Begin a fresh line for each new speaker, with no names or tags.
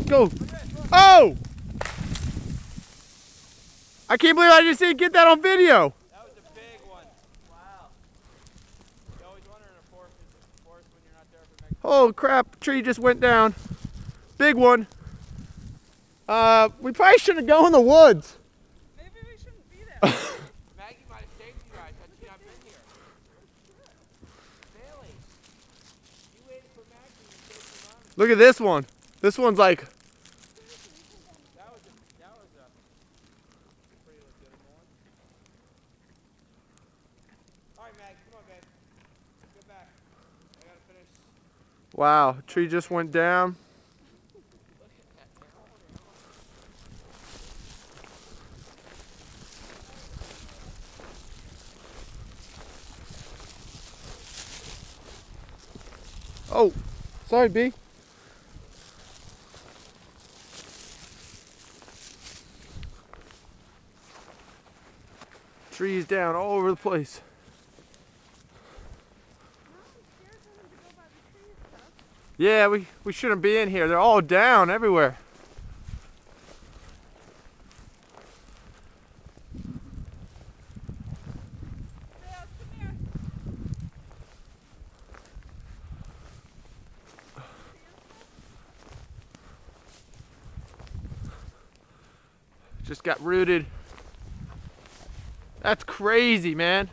Go. Oh! I can't believe I just didn't get that on video.
That was a big one. Wow. You always wonder in a forest when you're not there for Mexico.
Oh crap, tree just went down. Big one. We probably shouldn't go in the woods.
Maybe we shouldn't be there.
Maggie might have saved you guys had she not been here. Bailey, you waited for Maggie and saved your mom.
Look at this one. This one's like...
That was a pretty legitimate one. Alright, Maggie, come on, babe. Get back. I gotta finish.
Wow, tree just went down. Oh, sorry, B. Trees down all over the place. Yeah, we shouldn't be in here. They're all down everywhere. Just got rooted. That's crazy, man.